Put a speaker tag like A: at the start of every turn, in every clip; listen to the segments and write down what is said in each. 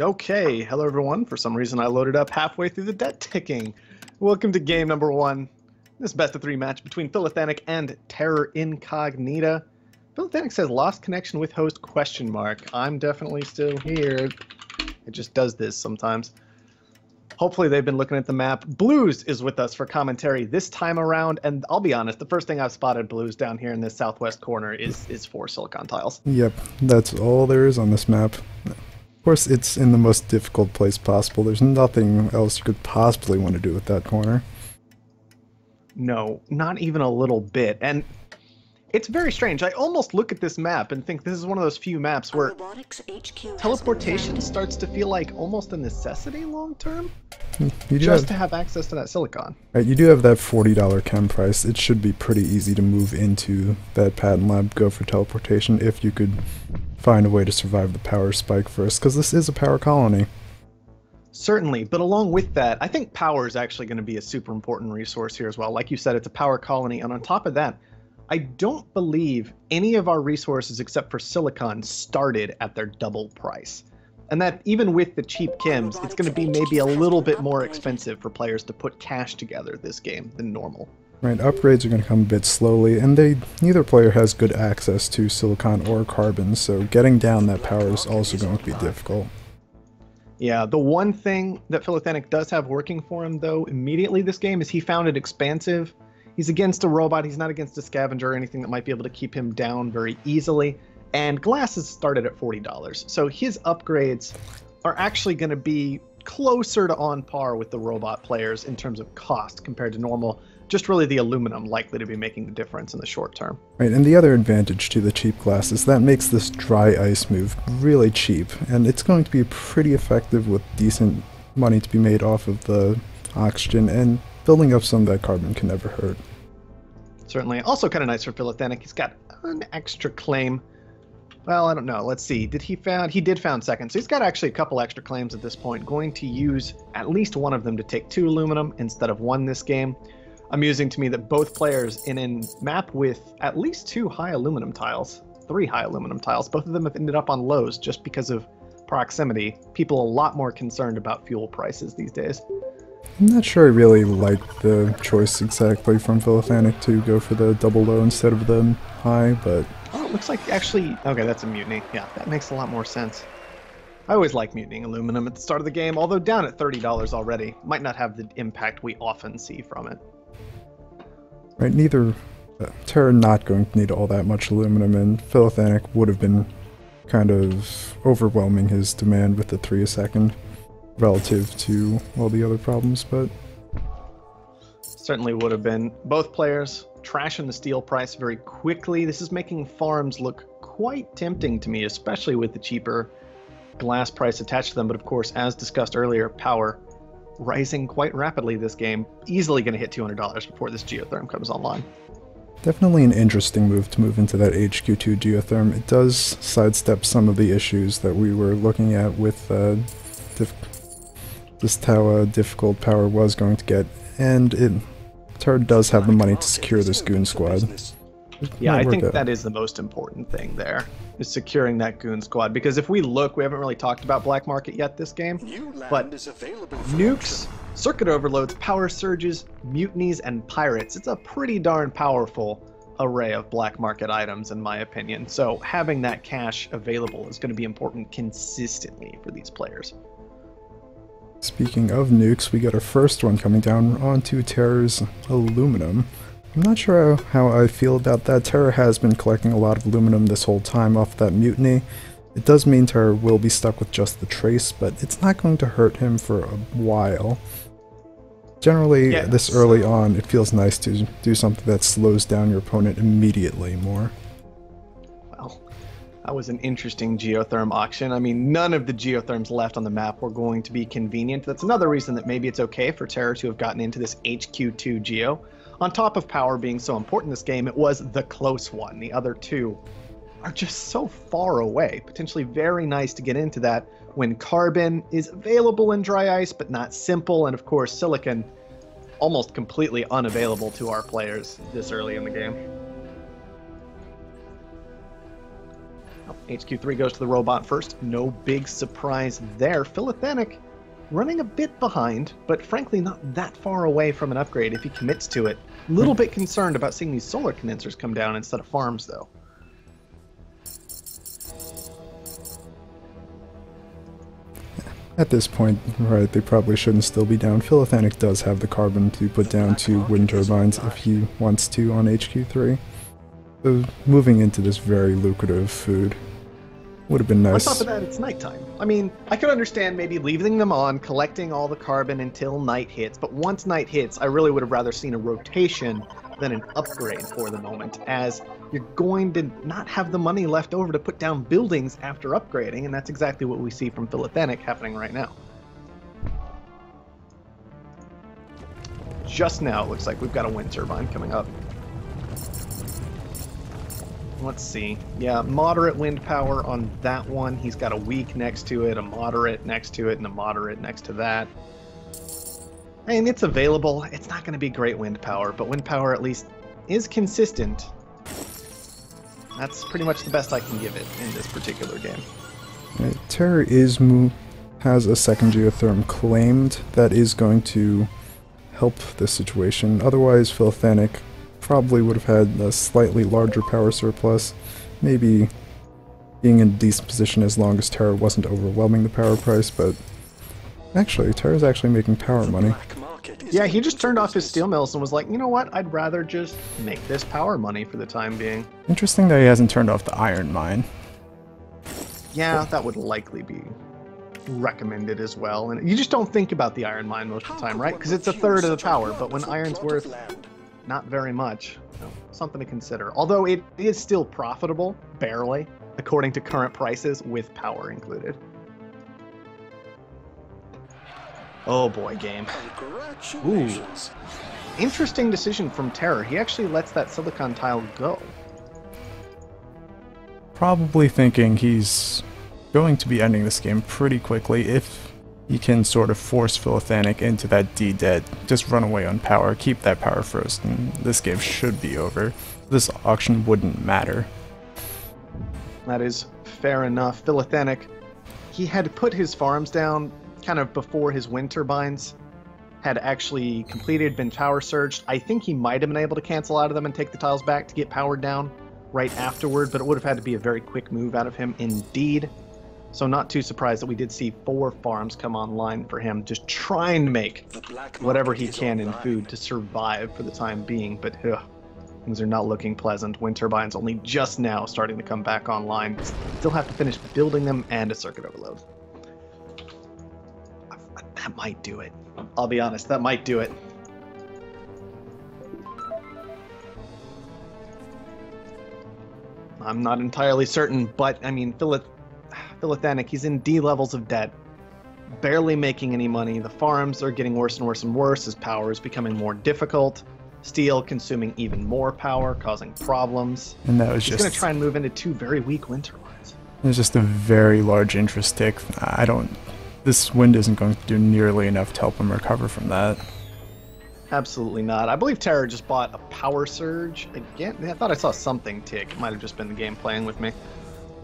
A: Okay, hello everyone. For some reason I loaded up halfway through the debt ticking. Welcome to game number one. This best of three match between philothanic and Terror Incognita. Philothanic says lost connection with host question mark. I'm definitely still here. It just does this sometimes. Hopefully they've been looking at the map. Blues is with us for commentary this time around, and I'll be honest, the first thing I've spotted Blues down here in this southwest corner is four silicon tiles.
B: Yep, that's all there is on this map. Of course, it's in the most difficult place possible. There's nothing else you could possibly want to do with that corner.
A: No, not even a little bit. And it's very strange. I almost look at this map and think this is one of those few maps where teleportation starts to feel like almost a necessity long term. Just to have access to that silicon.
B: Right, you do have that $40 chem price. It should be pretty easy to move into that patent lab, go for teleportation, if you could find a way to survive the power spike first, because this is a power colony.
A: Certainly, but along with that, I think power is actually going to be a super important resource here as well. Like you said, it's a power colony, and on top of that, I don't believe any of our resources except for silicon started at their double price. And that even with the cheap chems, it's going to be maybe a little bit more expensive for players to put cash together this game than normal.
B: Right, upgrades are going to come a bit slowly, and neither player has good access to silicon or carbon, so getting down that power is also going to be difficult.
A: Yeah, the one thing that philothanic does have working for him, though, immediately this game is he found it expansive. He's against a robot, he's not against a scavenger or anything that might be able to keep him down very easily. And glasses started at $40, so his upgrades are actually going to be closer to on par with the robot players in terms of cost compared to normal. Just really the aluminum likely to be making the difference in the short term.
B: Right, and the other advantage to the cheap glasses, that makes this dry ice move really cheap, and it's going to be pretty effective with decent money to be made off of the oxygen, and building up some of that carbon can never hurt.
A: Certainly. Also kind of nice for philothanic. He's got an extra claim. Well, I don't know. Let's see. He did found second. So he's got actually a couple extra claims at this point. Going to use at least one of them to take 2 aluminum instead of 1 this game. Amusing to me that both players in a map with at least 2 high aluminum tiles, 3 high aluminum tiles, both of them have ended up on lows just because of proximity. People are a lot more concerned about fuel prices these days.
B: I'm not sure I really like the choice exactly from philothanic to go for the double low instead of the high, but...
A: Oh, it looks like actually... Okay, that's a mutiny. Yeah, that makes a lot more sense. I always like mutinying aluminum at the start of the game, although down at $30 already. Might not have the impact we often see from it.
B: Right, neither... Terra not going to need all that much aluminum, and philothanic would have been kind of overwhelming his demand with the 3 a second relative to all the other problems, but...
A: Certainly would have been. Both players trashing the steel price very quickly. This is making farms look quite tempting to me, especially with the cheaper glass price attached to them. But of course, as discussed earlier, power rising quite rapidly this game. Easily going to hit $200 before this geotherm comes online.
B: Definitely an interesting move to move into that HQ2 geotherm. It does sidestep some of the issues that we were looking at with just how difficult power was going to get, and Terra does have the money to secure this goon squad.
A: Yeah, I think that is the most important thing there, is securing that goon squad, because if we look, we haven't really talked about black market yet this game, but nukes, circuit overloads, power surges, mutinies, and pirates, it's a pretty darn powerful array of black market items in my opinion, so having that cash available is going to be important consistently for these players.
B: Speaking of nukes, we got our first one coming down onto Terra's aluminum. I'm not sure how I feel about that. Terra has been collecting a lot of aluminum this whole time off that mutiny. It does mean Terra will be stuck with just the trace, but it's not going to hurt him for a while. Generally, this early on, it feels nice to do something that slows down your opponent immediately more.
A: Well, that was an interesting geotherm auction. I mean, none of the geotherms left on the map were going to be convenient. That's another reason that maybe it's okay for Terra to have gotten into this HQ2 geo. On top of power being so important in this game, it was the close one. The other two are just so far away. Potentially very nice to get into that when carbon is available in dry ice, but not simple. And of course, silicon almost completely unavailable to our players this early in the game. HQ3 goes to the robot first. No big surprise there. Philothanic running a bit behind, but frankly not that far away from an upgrade if he commits to it. A little bit concerned about seeing these solar condensers come down instead of farms, though.
B: At this point, right, they probably shouldn't still be down. Philothanic does have the carbon to put down 2 wind turbines if he wants to on HQ3. So moving into this very lucrative food would have been nice.
A: On top of that, it's nighttime. I mean, I could understand maybe leaving them on, collecting all the carbon until night hits, but once night hits, I really would have rather seen a rotation than an upgrade for the moment, as you're going to not have the money left over to put down buildings after upgrading, and that's exactly what we see from Philothanic happening right now. Just now, it looks like we've got a wind turbine coming up. Let's see. Yeah, moderate wind power on that one. He's got a weak next to it, a moderate next to it, and a moderate next to that. I mean, it's available. It's not going to be great wind power, but wind power at least is consistent. That's pretty much the best I can give it in this particular game.
B: Right, Terra has a second geotherm claimed that is going to help this situation. Otherwise, Philothanic probably would have had a slightly larger power surplus, maybe being in a decent position as long as Terra wasn't overwhelming the power price, but actually, Terra's actually making power money.
A: Yeah, he just turned off his steel mills and was like, you know what, I'd rather just make this power money for the time being.
B: Interesting that he hasn't turned off the iron mine.
A: Yeah, that would likely be recommended as well, and you just don't think about the iron mine most of the time, right? Because it's a third of the power, but when iron's worth not very much, so something to consider. Although it is still profitable, barely, according to current prices, with power included. Oh boy, game. Ooh. Interesting decision from Terror. He actually lets that silicon tile go.
B: Probably thinking he's going to be ending this game pretty quickly if he can sort of force Philothanic into that D-dead. Just run away on power, keep that power first, and this game should be over. This auction wouldn't matter.
A: That is fair enough. Philothanic, he had put his farms down kind of before his wind turbines had actually completed, been power surged. I think he might have been able to cancel out of them and take the tiles back to get powered down right afterward, but it would have had to be a very quick move out of him indeed. So not too surprised that we did see 4 farms come online for him, just trying to make whatever he can in food to survive for the time being, but things are not looking pleasant. Wind turbines only just now starting to come back online. Still have to finish building them and a circuit overload. That might do it. I'll be honest, that might do it. I'm not entirely certain, but I mean, Philothanic, he's in D levels of debt, barely making any money. The farms are getting worse and worse and worse as power is becoming more difficult. Steel consuming even more power, causing problems.
B: And that was
A: he's going to try and move into 2 very weak wind turbines.
B: There's just a very large interest tick. This wind isn't going to do nearly enough to help him recover from that.
A: Absolutely not. I believe Terror just bought a power surge again. I thought I saw something tick. It might have just been the game playing with me.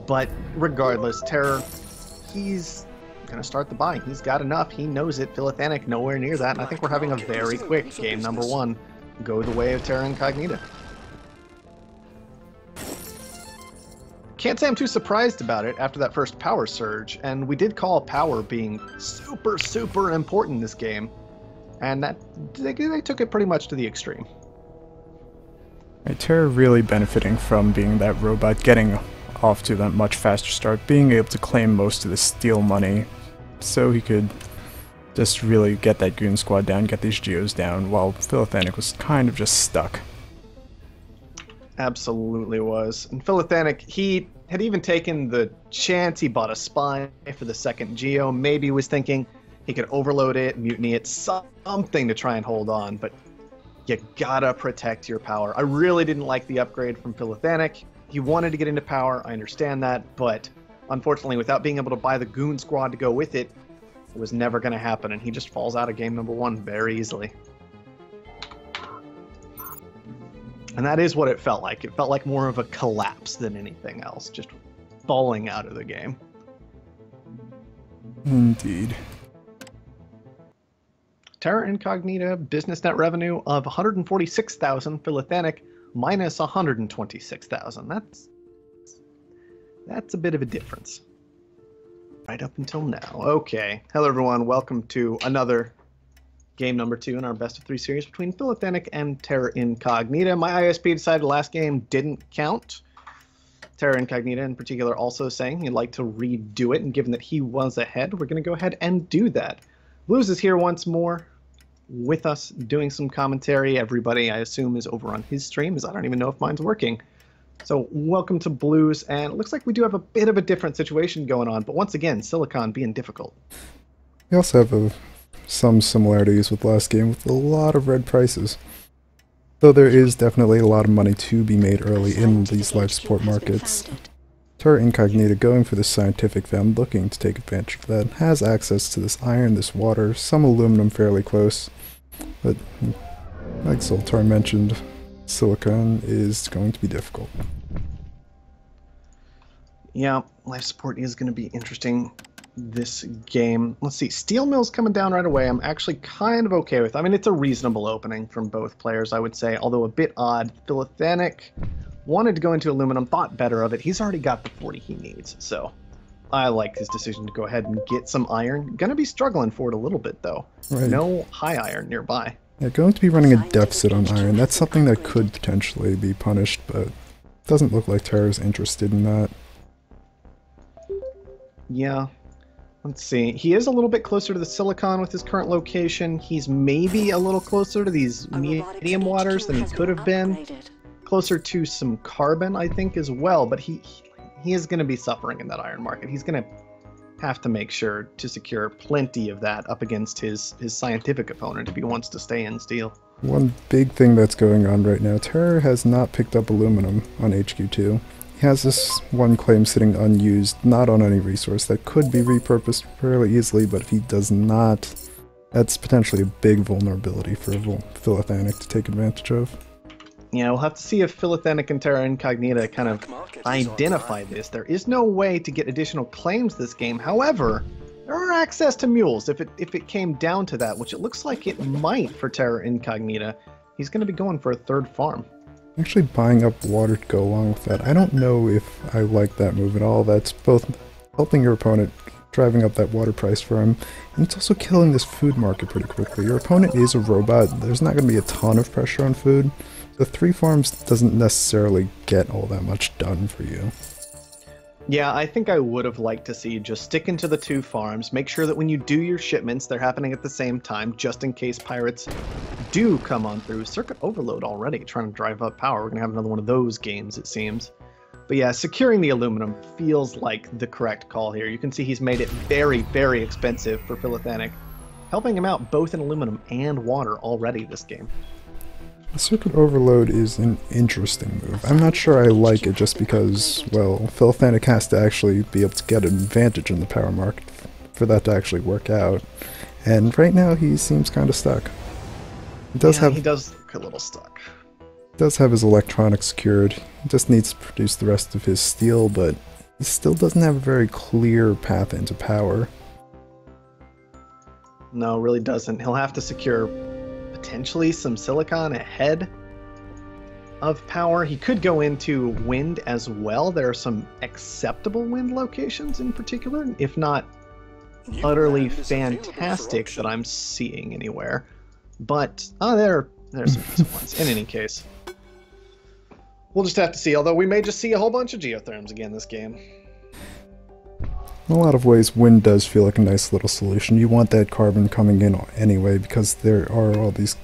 A: But regardless, Terror, he's going to start the buy. He's got enough. He knows it. Philothanic nowhere near that. And I think we're having a very quick game number 1 go the way of Terra Incognita. Can't say I'm too surprised about it after that first power surge, and we did call power being super, super important in this game, and that they took it pretty much to the extreme.
B: Right, Terra really benefiting from being that robot, getting off to that much faster start, being able to claim most of the steel money, so he could just really get that goon squad down, get these geos down, while Philothanic was kind of just stuck.
A: Absolutely was. And Philothanic, he had even taken the chance. He bought a spy for the second geo. Maybe was thinking he could overload it, mutiny it, something to try and hold on. But you gotta protect your power. I really didn't like the upgrade from Philothanic. He wanted to get into power, I understand that. But unfortunately, without being able to buy the goon squad to go with it, it was never going to happen. And he just falls out of game number 1 very easily. And that is what it felt like. It felt like more of a collapse than anything else. Just falling out of the game.
B: Indeed.
A: Terra Incognita business net revenue of 146,000, philothanic minus 126,000. That's a bit of a difference. Right up until now. Okay. Hello everyone, welcome to another game number 2 in our best of 3 series between philothanic and Terra Incognita. My ISP decided the last game didn't count. Terra Incognita in particular also saying he'd like to redo it, and given that he was ahead, we're going to go ahead and do that. Blues is here once more with us doing some commentary. Everybody, I assume, is over on his stream, as I don't even know if mine's working. So welcome to Blues, and it looks like we do have a bit of a different situation going on, but once again, Silicon being difficult.
B: We also have some similarities with last game with a lot of red prices. Though there is definitely a lot of money to be made early in these life support markets. Terra Incognita going for the scientific vein, looking to take advantage of that, has access to this iron, this water, some aluminum fairly close, but like Zoltar mentioned, silicon is going to be difficult.
A: Yeah, life support is going to be interesting this game. Let's see, steel mill's coming down right away. I'm actually kind of okay with. I mean, it's a reasonable opening from both players, I would say, although a bit odd. Philothanic wanted to go into aluminum, thought better of it. He's already got the 40 he needs, so I like his decision to go ahead and get some iron. Gonna be struggling for it a little bit, though. Right. No high iron nearby.
B: Yeah, going to be running a deficit on iron. That's something that could potentially be punished, but doesn't look like Terra's interested in that.
A: Yeah. Let's see. He is a little bit closer to the silicon with his current location. He's maybe a little closer to these medium waters than he could have been. Closer to some carbon, I think, as well. But he is going to be suffering in that iron market. He's going to have to make sure to secure plenty of that up against his scientific opponent if he wants to stay in steel.
B: One big thing that's going on right now, Terra has not picked up aluminum on HQ2. He has this one claim sitting unused, not on any resource, that could be repurposed fairly easily, but if he does not, that's potentially a big vulnerability for philothanic to take advantage of.
A: Yeah, we'll have to see if philothanic and Terra Incognita kind of identify this. There is no way to get additional claims this game. However, there are access to mules if it came down to that, which it looks like it might for Terra Incognita. He's going to be going for a third farm.
B: Actually buying up water to go along with that. I don't know if I like that move at all. That's both helping your opponent, driving up that water price for him, and it's also killing this food market pretty quickly. Your opponent is a robot. There's not going to be a ton of pressure on food. So 3 farms doesn't necessarily get all that much done for you.
A: Yeah, I think I would have liked to see just stick into the 2 farms, make sure that when you do your shipments, they're happening at the same time, just in case pirates do come on through. Circuit overload already, trying to drive up power. We're going to have another one of those games, it seems. But yeah, securing the aluminum feels like the correct call here. You can see he's made it very, very expensive for philothanic, helping him out both in aluminum and water already this game.
B: The circuit overload is an interesting move. I'm not sure I like it just because, well, philothanic has to actually be able to get an advantage in the power market for that to actually work out. And right now he seems kind of stuck. He does
A: look a little stuck.
B: He does have his electronics secured. He just needs to produce the rest of his steel, but he still doesn't have a very clear path into power.
A: No, really doesn't. He'll have to secure potentially some silicon ahead of power. He could go into wind as well. There are some acceptable wind locations in particular, if not utterly fantastic that I'm seeing anywhere. But there's some decent ones. In any case, we'll just have to see. Although we may just see a whole bunch of geotherms again this game.
B: In a lot of ways, wind does feel like a nice little solution. You want that carbon coming in anyway, because there are all these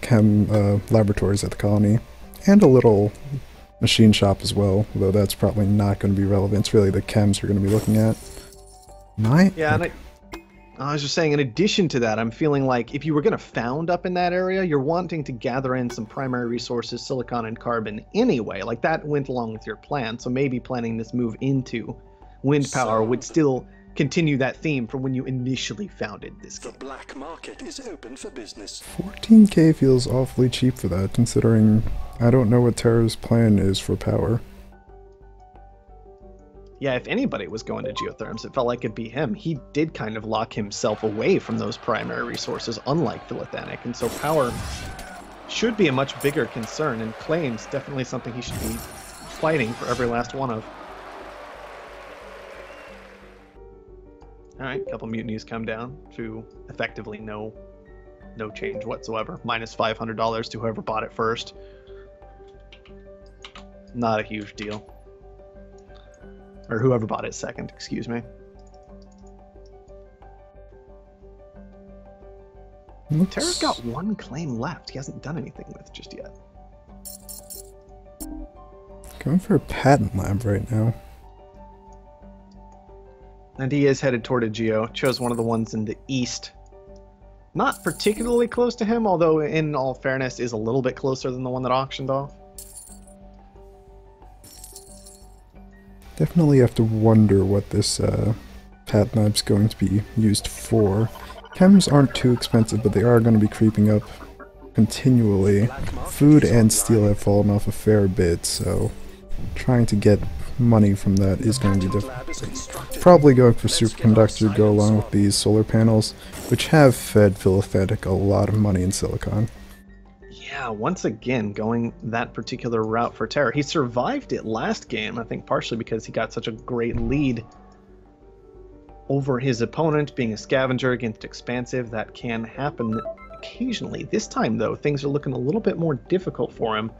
B: laboratories at the colony, and a little machine shop as well, though that's probably not going to be relevant. It's really the chems we're going to be looking at.
A: And I was just saying, in addition to that, I'm feeling like if you were going to found up in that area, you're wanting to gather in some primary resources, silicon and carbon anyway. Like, that went along with your plan, so maybe planning this move into wind power would still continue that theme from when you initially founded this game.
C: The black market is open for business.
B: 14k feels awfully cheap for that, considering I don't know what Terra's plan is for power.
A: Yeah, if anybody was going to geotherms, it felt like it'd be him. He did kind of lock himself away from those primary resources, unlike philothanic, and so power should be a much bigger concern, and claims definitely something he should be fighting for every last one of. Alright, a couple mutinies come down to effectively no change whatsoever. Minus $500 to whoever bought it first. Not a huge deal. Or whoever bought it second, excuse me. Terra's got one claim left. He hasn't done anything with just yet.
B: Going for a patent lab right now.
A: And he is headed toward a geo. Chose one of the ones in the east. Not particularly close to him, although in all fairness is a little bit closer than the one that auctioned off.
B: Definitely have to wonder what this patent lab's going to be used for. Chems aren't too expensive, but they are going to be creeping up continually. Food and steel have fallen off a fair bit, so trying to get money from that is going to be difficult. Probably going for superconductor to go along with these solar panels, which have fed philothanic a lot of money in silicon.
A: Yeah, once again, going that particular route for Terra. He survived it last game, I think partially because he got such a great lead over his opponent, being a scavenger against expansive. That can happen occasionally. This time, though, things are looking a little bit more difficult for him.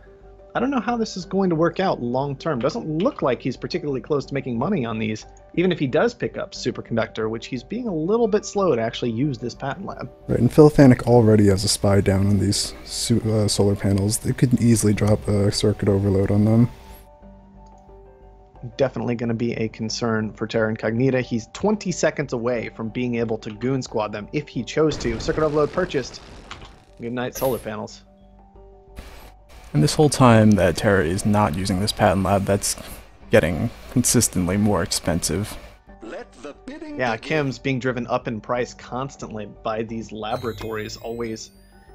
A: I don't know how this is going to work out long term. Doesn't look like he's particularly close to making money on these, even if he does pick up superconductor, which he's being a little bit slow to actually use this patent lab.
B: Right, and philothanic already has a spy down on these solar panels. They could easily drop a circuit overload on them.
A: Definitely going to be a concern for Terra Incognita. He's 20 seconds away from being able to goon squad them if he chose to. Circuit overload purchased. Good night, solar panels.
B: And this whole time that Terra is not using this patent lab, that's getting consistently more expensive.
A: Yeah, chems being driven up in price constantly by these laboratories. Always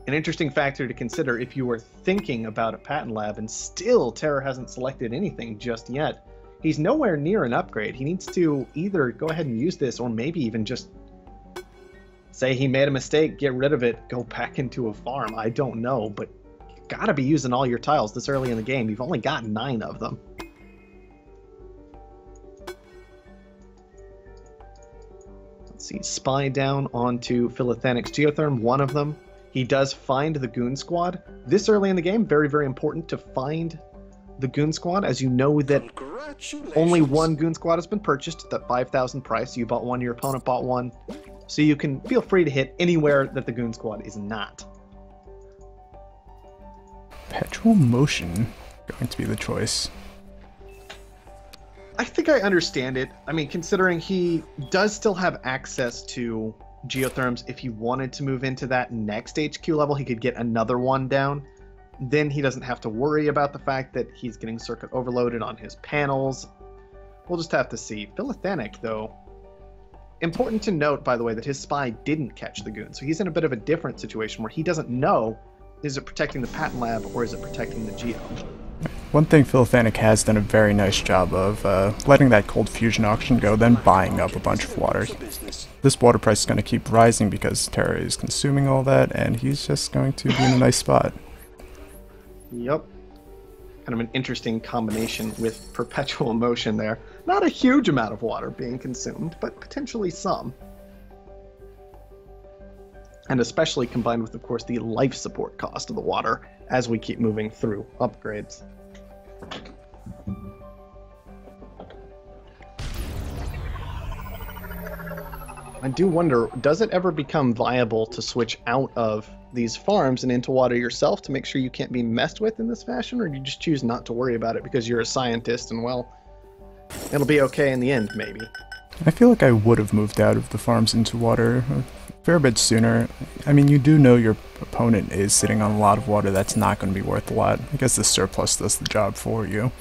A: an interesting factor to consider if you were thinking about a patent lab, and still Terra hasn't selected anything just yet. He's nowhere near an upgrade. He needs to either go ahead and use this, or maybe even just say he made a mistake, get rid of it, go back into a farm. I don't know, but gotta be using all your tiles this early in the game. You've only got 9 of them. Let's see, spy down onto Philothanic's geotherm, one of them. He does find the goon squad. This early in the game, very, very important to find the goon squad, as you know that only one goon squad has been purchased at that 5,000 price. You bought one, your opponent bought one. So you can feel free to hit anywhere that the goon squad is not.
B: Perpetual motion going to be the choice.
A: I think I understand it. I mean, considering he does still have access to geotherms, if he wanted to move into that next HQ level, he could get another one down. Then he doesn't have to worry about the fact that he's getting circuit overloaded on his panels. We'll just have to see. Philothanic, though, important to note, by the way, that his spy didn't catch the goon. So he's in a bit of a different situation where he doesn't know, is it protecting the patent lab or is it protecting the geo?
B: One thing Philothanic has done a very nice job of letting that cold fusion auction go, then buying up a bunch of water. This water price is going to keep rising because Terra is consuming all that, and he's just going to be in a nice spot.
A: Yep. Kind of an interesting combination with perpetual motion there. Not a huge amount of water being consumed, but potentially some. And especially combined with, of course, the life support cost of the water as we keep moving through upgrades. I do wonder, does it ever become viable to switch out of these farms and into water yourself to make sure you can't be messed with in this fashion, or do you just choose not to worry about it because you're a scientist and, well, it'll be okay in the end, maybe?
B: I feel like I would have moved out of the farms into water a fair bit sooner. I mean, you do know your opponent is sitting on a lot of water that's not going to be worth a lot. I guess the surplus does the job for you.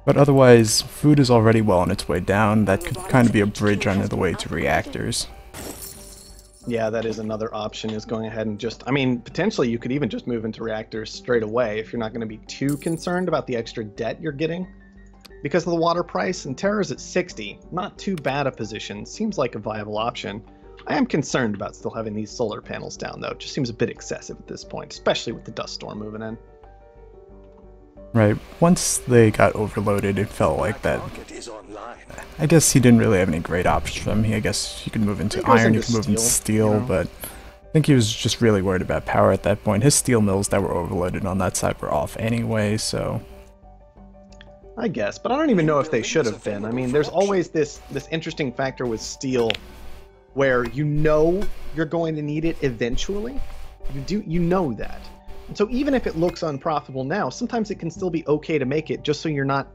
B: But otherwise, food is already well on its way down. That could kind of be a bridge on the way to reactors.
A: Yeah, that is another option, is going ahead and just, I mean, potentially you could even just move into reactors straight away if you're not going to be too concerned about the extra debt you're getting. because of the water price, and Terror's at 60. Not too bad a position. Seems like a viable option. I am concerned about still having these solar panels down, though. It just seems a bit excessive at this point, especially with the dust storm moving in.
B: Right. Once they got overloaded, it felt like that. I guess he didn't really have any great options for them. I guess you could move into iron, you could move into steel, but I think he was just really worried about power at that point. His steel mills that were overloaded on that side were off anyway, so...
A: I guess, but I don't even know if they should have been. I mean, there's always this interesting factor with steel where you know you're going to need it eventually. You know that. And so even if it looks unprofitable now, sometimes it can still be okay to make it just so you're not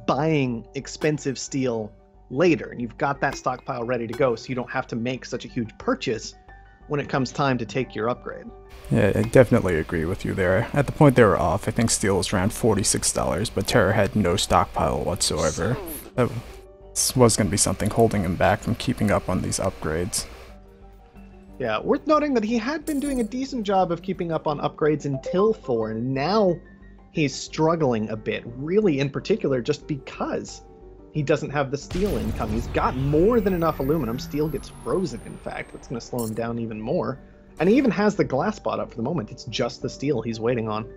A: buying expensive steel later. And you've got that stockpile ready to go so you don't have to make such a huge purchase when it comes time to take your upgrade.
B: Yeah, I definitely agree with you there. At the point they were off, I think steel was around $46, but Terror had no stockpile whatsoever. That was going to be something holding him back from keeping up on these upgrades.
A: Yeah, worth noting that he had been doing a decent job of keeping up on upgrades until 4, and now he's struggling a bit, really in particular just because he doesn't have the steel income. He's got more than enough aluminum. Steel gets frozen, in fact. That's going to slow him down even more. And he even has the glass spot up for the moment. It's just the steel he's waiting on.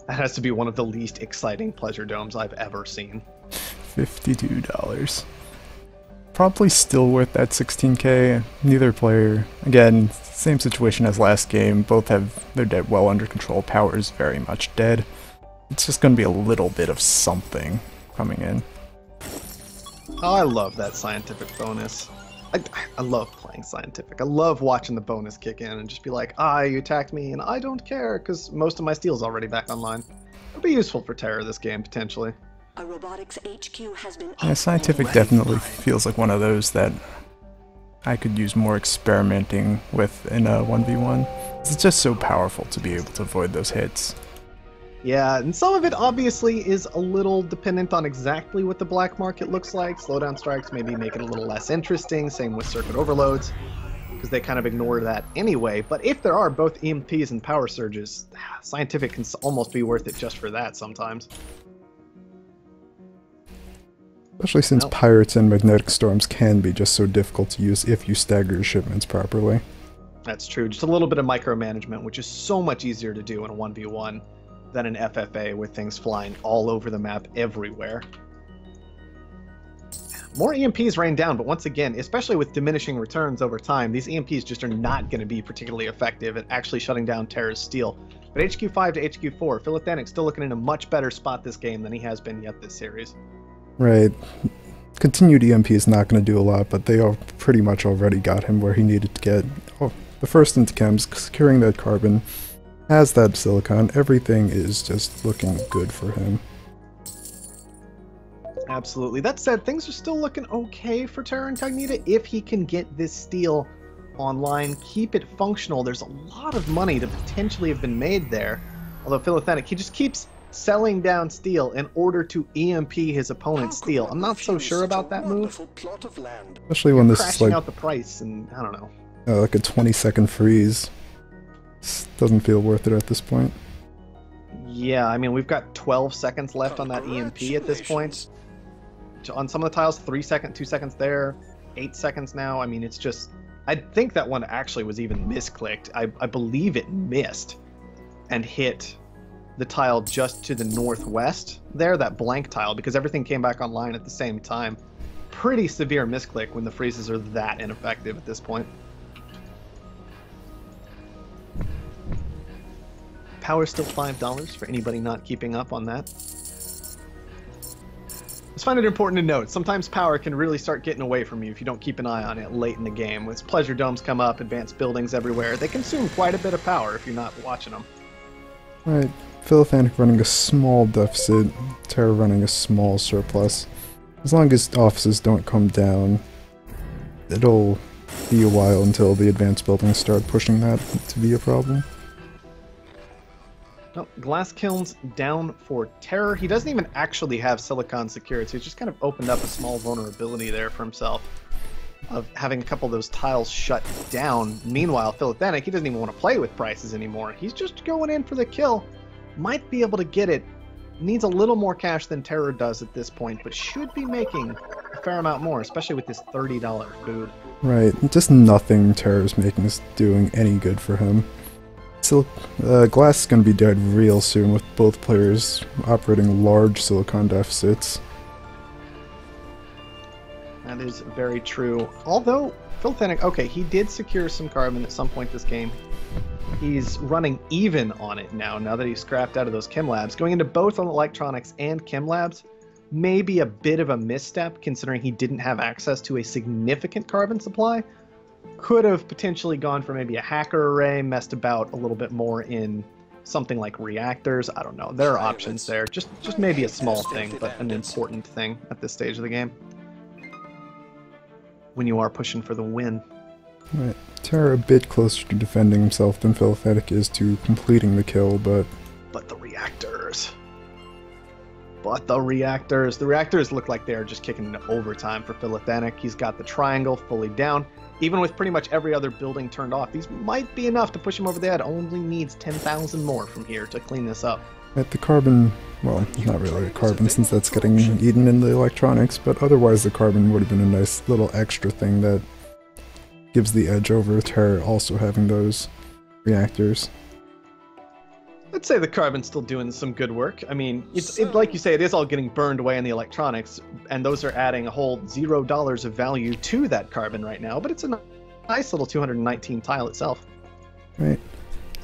A: That has to be one of the least exciting pleasure domes I've ever seen.
B: $52. Probably still worth that 16k. Neither player, again, same situation as last game. Both have their debt well under control. Power is very much dead. It's just going to be a little bit of something coming in.
A: Oh, I love that scientific bonus. I love playing scientific. I love watching the bonus kick in and just be like, you attacked me and I don't care because most of my steel's already back online. It'll be useful for Terror this game, potentially.
D: A robotics HQ has been
B: Yeah, scientific definitely feels like one of those that I could use more experimenting with in a 1v1. It's just so powerful to be able to avoid those hits.
A: Yeah, and some of it obviously is a little dependent on exactly what the black market looks like. Slowdown strikes maybe make it a little less interesting, same with circuit overloads, because they kind of ignore that anyway. But if there are both EMPs and power surges, scientific can almost be worth it just for that sometimes.
B: Especially since pirates and magnetic storms can be just so difficult to use if you stagger your shipments properly.
A: That's true. Just a little bit of micromanagement, which is so much easier to do in a 1v1 than an FFA with things flying all over the map everywhere. More EMPs rain down, but once again, especially with diminishing returns over time, these EMPs just are not going to be particularly effective at actually shutting down Terror's steel. But HQ5 to HQ4, philothanic still looking in a much better spot this game than he has been yet this series.
B: Right. Continued EMP is not going to do a lot, but they all pretty much already got him where he needed to get. Oh, the first into chems, securing that carbon, has that silicon. Everything is just looking good for him.
A: Absolutely. That said, things are still looking okay for Terra Incognita if he can get this steel online, keep it functional. There's a lot of money to potentially have been made there. Although philothanic, he just keeps selling down steel in order to EMP his opponent's steel. I'm not so sure about that move.
B: Especially when this is
A: crashing
B: like
A: out the price, and I don't know.
B: Like a 20-second freeze. This doesn't feel worth it at this point.
A: Yeah, I mean, we've got 12 seconds left on that EMP at this point. On some of the tiles, 3 seconds, 2 seconds there, 8 seconds now. I mean, it's just... I think that one actually was even misclicked. I believe it missed and hit the tile just to the northwest there, that blank tile, because everything came back online at the same time. Pretty severe misclick when the freezes are that ineffective at this point. Power's still $5 for anybody not keeping up on that. I just find it important to note, sometimes power can really start getting away from you if you don't keep an eye on it late in the game. As pleasure domes come up, advanced buildings everywhere, they consume quite a bit of power if you're not watching them.
B: Alright, philothanic running a small deficit, Terra running a small surplus. As long as offices don't come down, it'll be a while until the advanced buildings start pushing that to be a problem.
A: Oh, glass kilns down for Terror. He doesn't even actually have silicon secured, so he's just kind of opened up a small vulnerability there for himself of having a couple of those tiles shut down. Meanwhile, philothanic, he doesn't even want to play with prices anymore. He's just going in for the kill. Might be able to get it needs a little more cash than Terror does at this point, but should be making a fair amount more, especially with this $30 food.
B: Right, just nothing Terror's making is doing any good for him. Glass is going to be dead real soon with both players operating large silicon deficits.
A: That is very true. Although, philothanic, okay, he did secure some carbon at some point this game. He's running even on it now that he's scrapped out of those chem labs. Going into both on electronics and chem labs may be a bit of a misstep, considering he didn't have access to a significant carbon supply. Could have potentially gone for maybe a hacker array, messed about a little bit more in something like reactors. I don't know. There are options there. Just maybe a small thing, but an important thing at this stage of the game, when you are pushing for the win.
B: Right. Terra a bit closer to defending himself than philothanic is to completing the kill, but
A: the reactors. The reactors look like they're just kicking into overtime for philothanic. He's got the triangle fully down. Even with pretty much every other building turned off, these might be enough to push him over the edge. Only needs 10,000 more from here to clean this up.
B: at the carbon, well, not really the carbon since that's getting eaten in the electronics, but otherwise the carbon would have been a nice little extra thing that gives the edge over Terra also having those reactors.
A: I'd say the carbon's still doing some good work. I mean, like you say, it is all getting burned away in the electronics, and those are adding a whole $0 of value to that carbon right now, but it's a nice little 219 tile itself.
B: Right.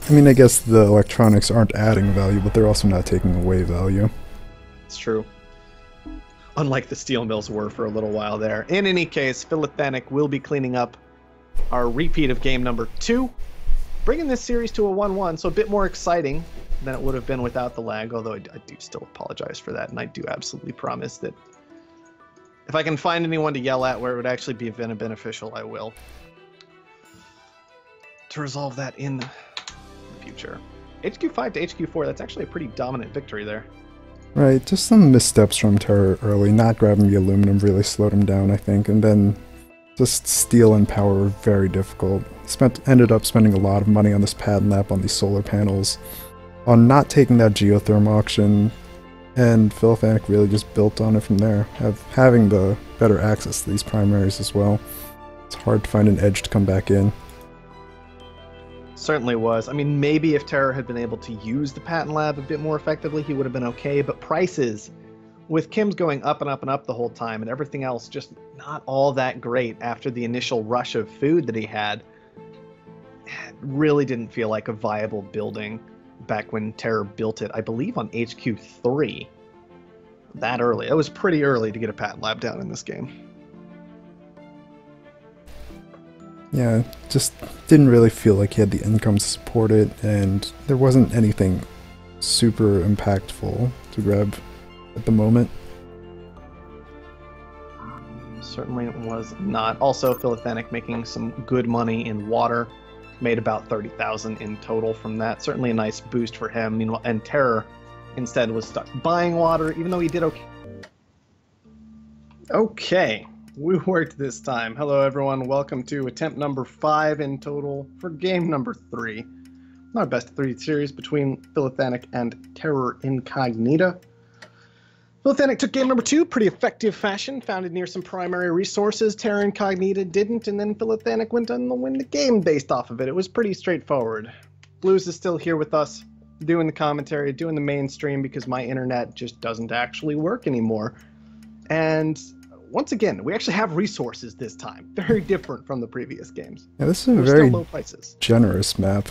B: I mean, I guess the electronics aren't adding value, but they're also not taking away value.
A: It's true. Unlike the steel mills were for a little while there. In any case, philothanic will be cleaning up our repeat of game number 2. Bringing this series to a 1-1, so a bit more exciting than it would have been without the lag, although I do still apologize for that, and I do absolutely promise that if I can find anyone to yell at where it would actually be beneficial, I will. To resolve that in the future. HQ5 to HQ4, that's actually a pretty dominant victory there.
B: Right, just some missteps from Terra early. Not grabbing the aluminum really slowed him down, I think, and then just steel and power were very difficult. Ended up spending a lot of money on this patent lap on these solar panels, on not taking that geotherm auction, and philothanic really just built on it from there, having the better access to these primaries as well. It's hard to find an edge to come back in.
A: Certainly was. I mean, maybe if Terra had been able to use the patent lab a bit more effectively, he would have been okay, but prices, with Kim's going up and up and up the whole time, and everything else just not all that great after the initial rush of food that he had, it really didn't feel like a viable building back when Terra built it, I believe on HQ3. That early. It was pretty early to get a patent lab down in this game.
B: Yeah, just didn't really feel like he had the income to support it, and there wasn't anything super impactful to grab at the moment.
A: Certainly it was not. Also, philothanic making some good money in water. Made about 30,000 in total from that. Certainly a nice boost for him. Meanwhile, and Terror instead was stuck buying water, even though he did okay. Okay, we worked this time. Hello everyone, welcome to attempt number 5 in total for game number 3. Our best of 3 series between philothanic and Terror Incognita. Philothanic took game number 2, pretty effective fashion, found it near some primary resources. Terra Incognita didn't, and then philothanic went on to win the game based off of it. It was pretty straightforward. Blues is still here with us, doing the commentary, doing the mainstream, because my internet just doesn't actually work anymore. And once again, we actually have resources this time. Very different from the previous games.
B: Yeah, this is a
A: We're
B: very
A: still low prices.
B: generous map,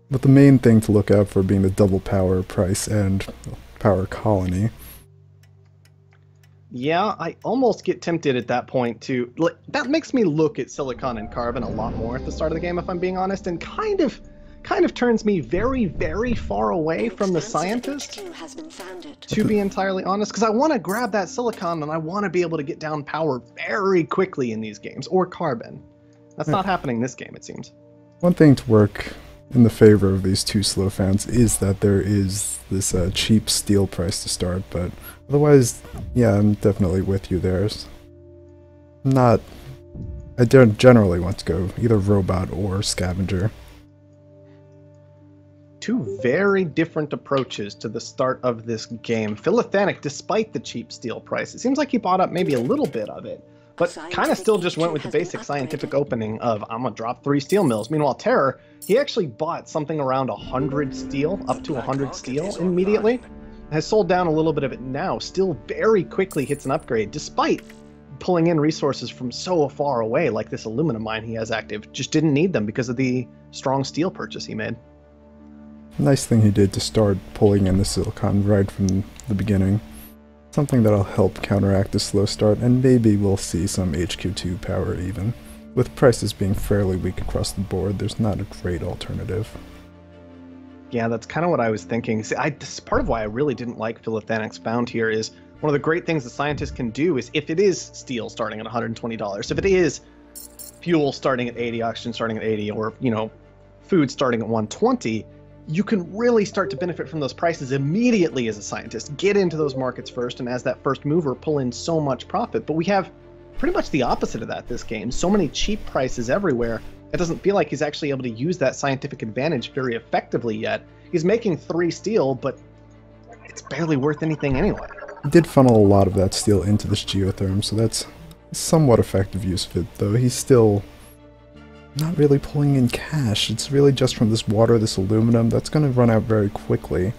B: but the main thing to look out for being the double power price and power colony.
A: Yeah, I almost get tempted at that point to... that makes me look at silicon and carbon a lot more at the start of the game, if I'm being honest, and kind of turns me very, very far away from the scientist, to be entirely honest, because I want to grab that silicon and I want to be able to get down power very quickly in these games, or carbon. That's not happening this game, it seems.
B: One thing to work in the favor of these two slow fans is that there is this cheap steel price to start, but otherwise, yeah, I'm definitely with you there. I don't generally want to go either robot or scavenger.
A: two very different approaches to the start of this game. Philothanic, despite the cheap steel price, it seems like he bought up maybe a little bit of it, but kind of still just went with the basic scientific opening of, I'm going to drop 3 steel mills. Meanwhile, Terror, he actually bought something around 100 steel, up to 100 steel immediately. Has sold down a little bit of it now, still very quickly hits an upgrade, despite pulling in resources from so far away, like this aluminum mine he has active. Just didn't need them because of the strong steel purchase he made.
B: Nice thing he did to start pulling in the silicon right from the beginning. Something that'll help counteract the slow start, and maybe we'll see some HQ2 power even. With prices being fairly weak across the board, there's not a great alternative.
A: Yeah, that's kind of what I was thinking. See, this is part of why I really didn't like Philothanic's found here is one of the great things the scientist can do is if it is steel starting at $120, if it is fuel starting at 80, oxygen starting at 80, or, you know, food starting at 120, you can really start to benefit from those prices immediately as a scientist. Get into those markets first, and as that first mover, pull in so much profit. But we have pretty much the opposite of that this game. So many cheap prices everywhere. It doesn't feel like he's actually able to use that scientific advantage very effectively yet. He's making 3 steel, but it's barely worth anything anyway.
B: He did funnel a lot of that steel into this geotherm, so that's somewhat effective use of it, though he's still not really pulling in cash. It's really just from this water, this aluminum, that's going to run out very quickly.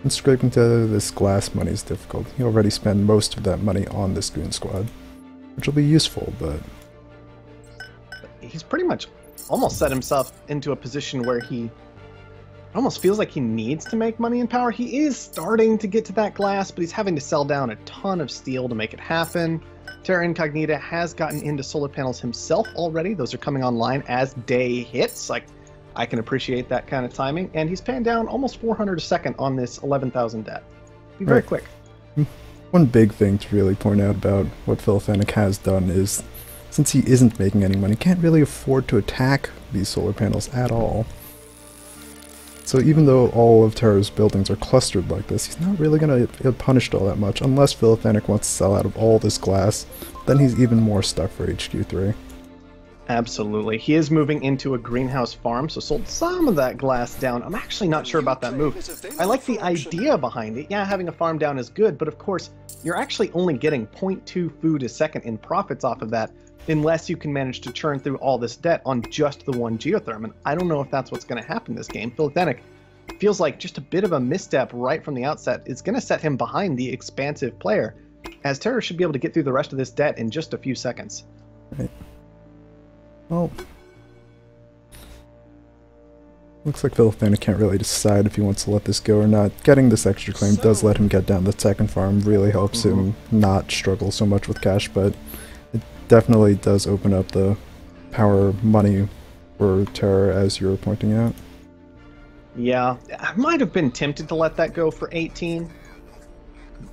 B: And scraping to this glass money is difficult. He already spent most of that money on this goon squad, which will be useful, but
A: he's pretty much almost set himself into a position where he almost feels like he needs to make money and power. He is starting to get to that glass, but he's having to sell down a ton of steel to make it happen. Terra Incognita has gotten into solar panels himself already. Those are coming online as day hits. Like, I can appreciate that kind of timing. And he's paying down almost 400 a second on this 11,000 debt. Be very quick.
B: One big thing to really point out about what Philothanic has done is, since he isn't making any money, can't really afford to attack these solar panels at all. So even though all of Terra's buildings are clustered like this, he's not really going to get punished all that much, unless Philothanic wants to sell out of all this glass. Then he's even more stuck for HQ3.
A: Absolutely. He is moving into a greenhouse farm, so sold some of that glass down. I'm actually not sure about that move. I like the idea behind it. Yeah, having a farm down is good, but of course, you're actually only getting 0.2 food a second in profits off of that, unless you can manage to churn through all this debt on just the one geotherm, and I don't know if that's what's going to happen this game. Philothanic feels like just a bit of a misstep right from the outset is going to set him behind the expansive player, as Terror should be able to get through the rest of this debt in just a few seconds.
B: Right. Well, looks like Philothanic can't really decide if he wants to let this go or not. Getting this extra claim does let him get down the second farm, really helps him not struggle so much with cash, but it definitely does open up the power money for Terror, as you were pointing out.
A: Yeah, I might have been tempted to let that go for 18,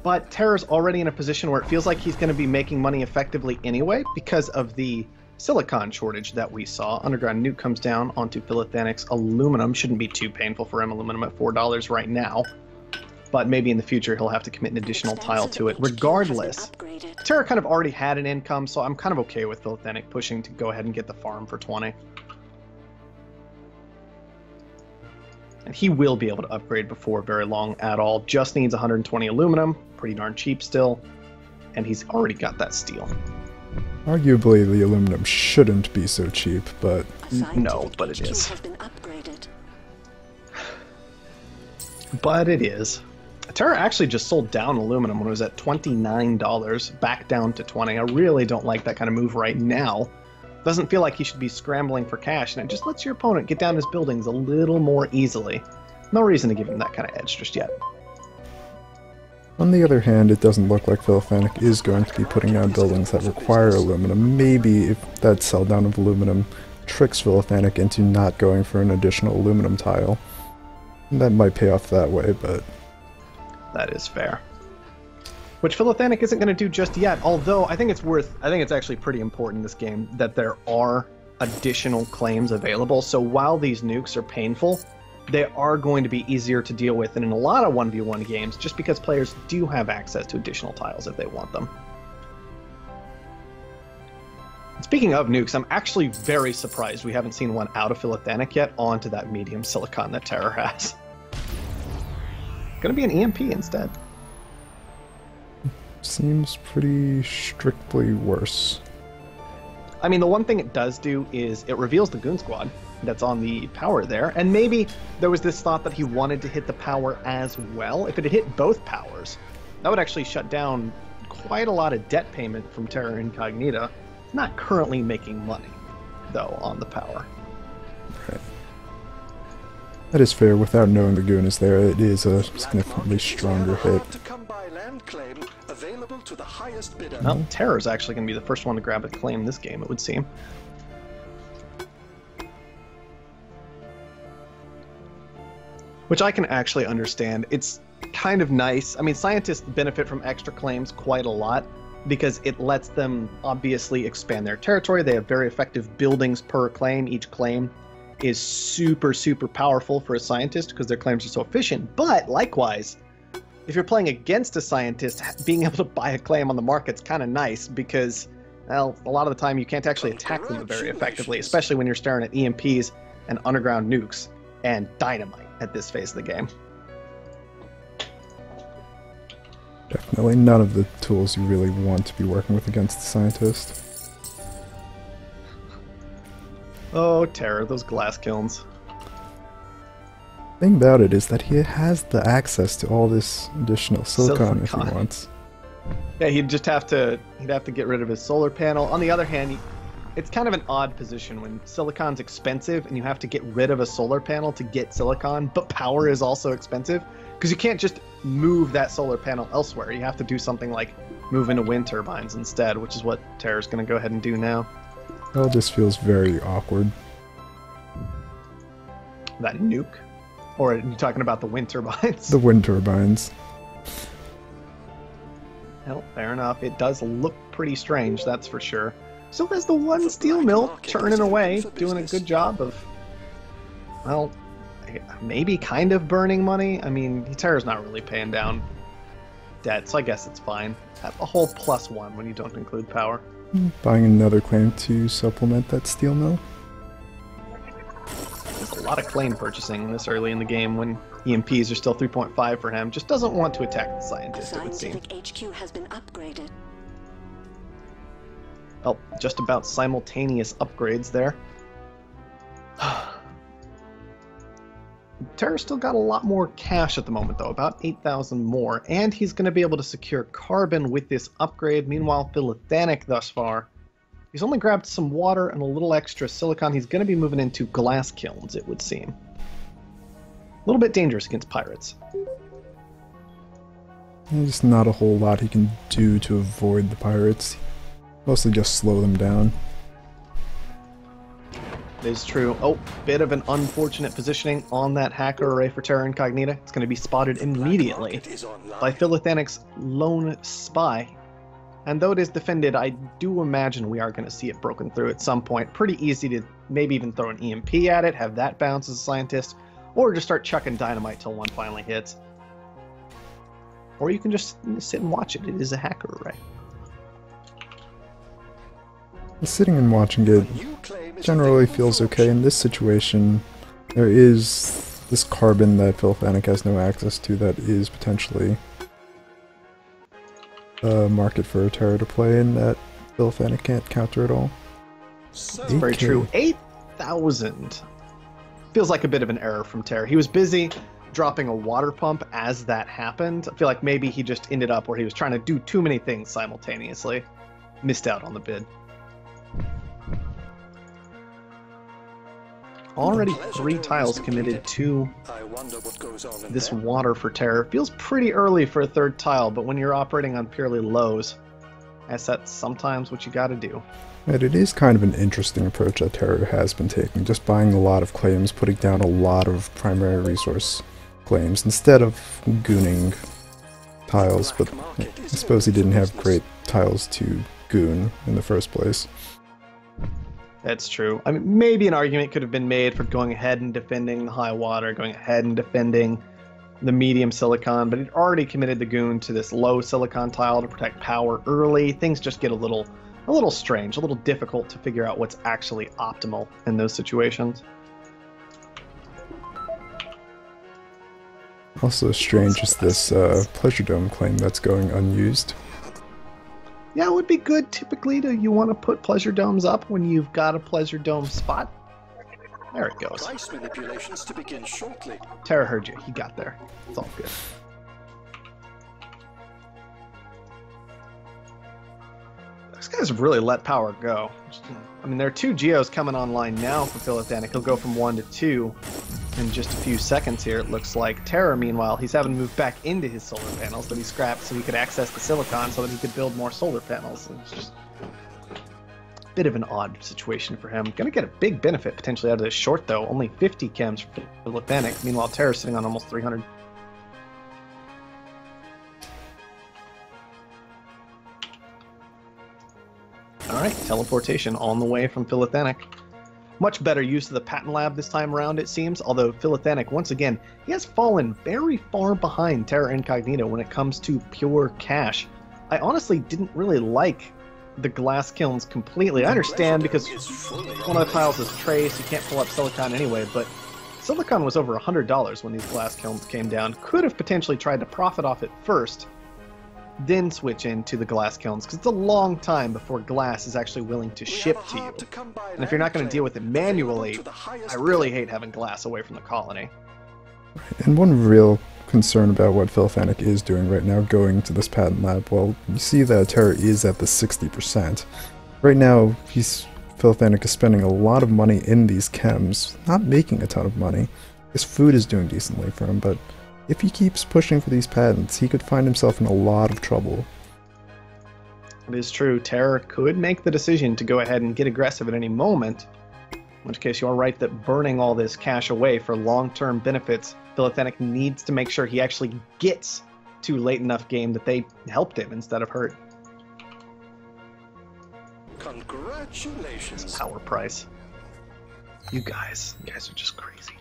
A: but Terror's already in a position where it feels like he's going to be making money effectively anyway because of the silicon shortage that we saw. Underground Nuke comes down onto Philothanic's aluminum. Shouldn't be too painful for him. Aluminum at $4 right now, but maybe in the future he'll have to commit an additional tile to it. Regardless, Terror kind of already had an income, so I'm kind of okay with Philothanic pushing to go ahead and get the farm for 20. And he will be able to upgrade before very long at all. Just needs 120 aluminum, pretty darn cheap still, and he's already got that steel.
B: Arguably, the aluminum shouldn't be so cheap, but
A: no, but it is. But it is. Terra actually just sold down aluminum when it was at $29, back down to 20. I really don't like that kind of move right now. Doesn't feel like he should be scrambling for cash, and it just lets your opponent get down his buildings a little more easily. No reason to give him that kind of edge just yet.
B: On the other hand, it doesn't look like Philothanic is going to be putting down buildings that require aluminum. Maybe if that sell down of aluminum tricks Philothanic into not going for an additional aluminum tile. That might pay off that way, but
A: that is fair. Which Philothanic isn't going to do just yet, although I think it's actually pretty important in this game that there are additional claims available. So while these nukes are painful, they are going to be easier to deal with than in a lot of 1v1 games, just because players do have access to additional tiles if they want them. Speaking of nukes, I'm actually very surprised we haven't seen one out of Philothanic yet onto that medium silicon that Terror has. going to be an EMP instead.
B: Seems pretty strictly worse.
A: I mean, the one thing it does do is it reveals the Goon Squad that's on the power there, and maybe there was this thought that he wanted to hit the power as well. If it had hit both powers, that would actually shut down quite a lot of debt payment from Terra Incognita. It's not currently making money, though, on the power.
B: Right. That is fair. Without knowing the Goon is there, it is a significantly stronger hit.
A: Well, Terror's actually going to be the first one to grab a claim this game, it would seem. Which I can actually understand. It's kind of nice. I mean, scientists benefit from extra claims quite a lot because it lets them obviously expand their territory. They have very effective buildings per claim. Each claim is super, super powerful for a scientist because their claims are so efficient. But likewise, if you're playing against a scientist, being able to buy a claim on the market's kind of nice because, well, a lot of the time you can't actually attack them very effectively, especially when you're staring at EMPs and underground nukes and dynamite at this phase of the game.
B: Definitely none of the tools you really want to be working with against the scientist.
A: Oh, terror, those glass kilns.
B: The thing about it is that he has the access to all this additional silicon if he wants.
A: Yeah, he'd have to get rid of his solar panel. On the other hand, it's kind of an odd position when silicon's expensive and you have to get rid of a solar panel to get silicon, but power is also expensive because you can't just move that solar panel elsewhere. You have to do something like move into wind turbines instead, which is what Terror's going to go ahead and do now.
B: It all just feels very awkward.
A: That nuke? Or are you talking about the wind turbines?
B: The wind turbines.
A: Well, fair enough. It does look pretty strange, that's for sure. So there's the one steel mill churning away, doing a good job of, well, maybe kind of burning money. I mean, Terra's not really paying down debt, so I guess it's fine. A whole +1 when you don't include power.
B: Buying another claim to supplement that steel mill.
A: There's a lot of claim purchasing this early in the game when EMPs are still 3.5 for him. Just doesn't want to attack the scientist, it would seem.
D: HQ has been upgraded.
A: Well, just about simultaneous upgrades there. Terra's still got a lot more cash at the moment, though, about 8,000 more, and he's going to be able to secure carbon with this upgrade. Meanwhile, philothanic thus far, he's only grabbed some water and a little extra silicon. He's going to be moving into glass kilns, it would seem. A little bit dangerous against pirates.
B: There's not a whole lot he can do to avoid the pirates. Mostly just slow them down.
A: It is true. Oh, bit of an unfortunate positioning on that hacker array for Terra Incognita. It's going to be spotted immediately by philothanic's lone spy. And though it is defended, I do imagine we are going to see it broken through at some point. Pretty easy to maybe even throw an EMP at it, have that bounce as a scientist, or just start chucking dynamite till one finally hits. Or you can just sit and watch it. It is a hacker array.
B: Sitting and watching it generally feels okay. In this situation, there is this carbon that philothanic has no access to that is potentially a market for Terra to play in that philothanic can't counter at all.
A: That's very true. 8,000 feels like a bit of an error from Terra. He was busy dropping a water pump as that happened. I feel like maybe he just ended up where he was trying to do too many things simultaneously. Missed out on the bid. Already 3 tiles committed to this water for Terror. Feels pretty early for a 3rd tile, but when you're operating on purely lows, that's sometimes what you gotta do.
B: Right, it is kind of an interesting approach that Terror has been taking, just buying a lot of claims, putting down a lot of primary resource claims, instead of gooning tiles, but I suppose he didn't have great tiles to goon in the first place.
A: That's true. I mean, maybe an argument could have been made for going ahead and defending the high water, going ahead and defending the medium silicon, but it already committed the goon to this low silicon tile to protect power early. Things just get a little strange, a little difficult to figure out what's actually optimal in those situations.
B: Also strange is this Pleasure Dome claim that's going unused.
A: Yeah, it would be good typically you want to put pleasure domes up when you've got a pleasure dome spot. There it goes.
C: Price manipulations to begin shortly.
A: Terra heard you. He got there. It's all good. These guys have really let power go. I mean, there are 2 geos coming online now for philothanic. He'll go from 1 to 2 in just a few seconds here, it looks like. Terra, meanwhile, he's having to move back into his solar panels that he scrapped so he could access the silicon so that he could build more solar panels. It's just a bit of an odd situation for him. Gonna get a big benefit potentially out of this short, though. Only 50 chems for philothanic. Meanwhile, Terra's sitting on almost 300. Alright, teleportation on the way from philothanic. Much better use of the patent lab this time around, it seems, although philothanic, once again, he has fallen very far behind Terra Incognita when it comes to pure cash. I honestly didn't really like the glass kilns completely. I understand because one of the tiles is trace, you can't pull up silicon anyway, but silicon was over $100 when these glass kilns came down. Could have potentially tried to profit off it first, then switch into the glass kilns, because it's a long time before glass is actually willing to ship to you. And if you're not going to deal with it manually, I really hate having glass away from the colony.
B: And one real concern about what philothanic is doing right now going to this patent lab, well, you see that Terra is at the 60%. Right now, philothanic is spending a lot of money in these chems, not making a ton of money. His food is doing decently for him, but if he keeps pushing for these patents, he could find himself in a lot of trouble.
A: It is true, Terra could make the decision to go ahead and get aggressive at any moment, in which case you are right that burning all this cash away for long-term benefits, philothanic needs to make sure he actually gets to late enough game that they helped him instead of hurt.
C: Congratulations.
A: This power price. You guys are just crazy.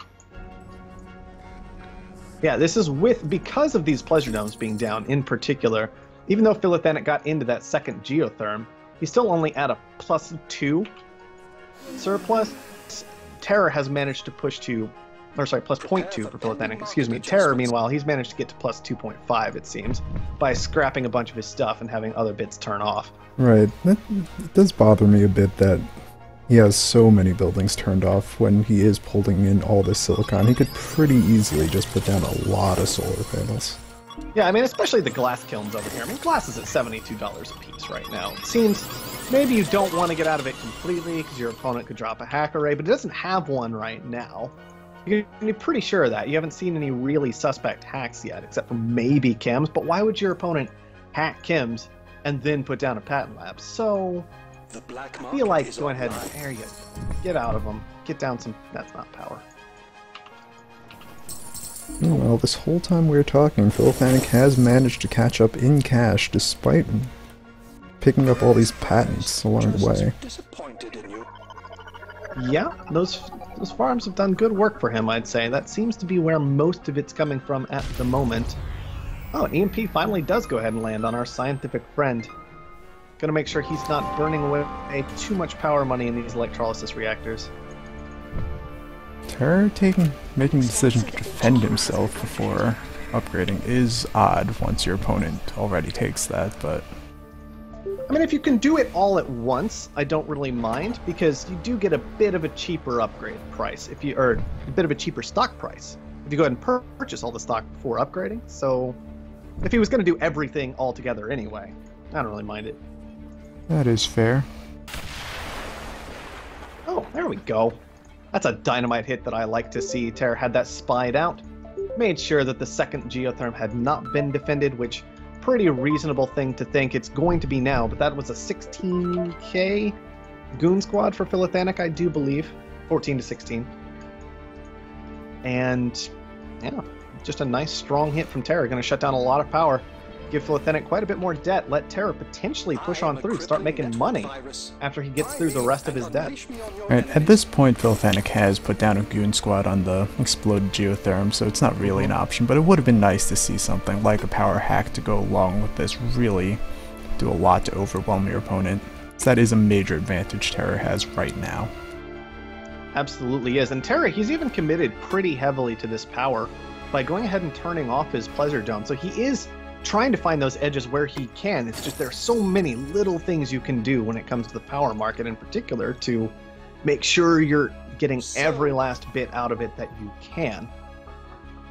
A: Yeah, this is because of these pleasure domes being down in particular. Even though philothanic got into that second geotherm, he's still only at a +2 surplus. Terra has managed to push to, or sorry, +0.2 for philothanic, excuse me. Terra, meanwhile, he's managed to get to +2.5, it seems, by scrapping a bunch of his stuff and having other bits turn off.
B: Right. It does bother me a bit that he has so many buildings turned off when he is pulling in all this silicon. He could pretty easily just put down a lot of solar panels.
A: Yeah, I mean, especially the glass kilns over here. I mean, glass is at $72 a piece right now. It seems maybe you don't want to get out of it completely because your opponent could drop a hack array, but it doesn't have one right now. You're pretty sure of that. You haven't seen any really suspect hacks yet, except for maybe chems, but why would your opponent hack chems and then put down a patent lab? So I feel like going ahead and there you go. Get out of them. Get down some. That's not power.
B: Well, this whole time we were talking, philothanic has managed to catch up in cash despite picking up all these patents along the way.
A: Yeah, those farms have done good work for him, I'd say. That seems to be where most of it's coming from at the moment. Oh, an EMP finally does go ahead and land on our scientific friend. Gonna make sure he's not burning away too much power money in these electrolysis reactors.
E: Terra making the decision to defend himself before upgrading is odd once your opponent already takes that, but
A: I mean, if you can do it all at once, I don't really mind, because you do get a bit of a cheaper upgrade price, or a bit of a cheaper stock price, if you go ahead and purchase all the stock before upgrading. So, if he was going to do everything all together anyway, I don't really mind it.
E: that is fair.
A: Oh, there we go. That's a dynamite hit that I like to see. Terra had that spied out. Made sure that the second geotherm had not been defended, which pretty reasonable thing to think it's going to be now, but that was a 16k goon squad for philothanic, I do believe. 14 to 16. And yeah, just a nice strong hit from Terra. Going to shut down a lot of power. Give philothanic quite a bit more debt. Let Terra potentially push on through, start making money after he gets through the rest of his debt.
E: Right, at this point, philothanic has put down a goon squad on the exploded geotherm, so it's not really an option, but it would have been nice to see something like a power hack to go along with this, really do a lot to overwhelm your opponent. So that is a major advantage Terra has right now.
A: Absolutely is. And Terra, he's even committed pretty heavily to this power. by going ahead and turning off his pleasure dome. So he is trying to find those edges where he can. It's just there's so many little things you can do when it comes to the power market in particular to make sure you're getting every last bit out of it that you can.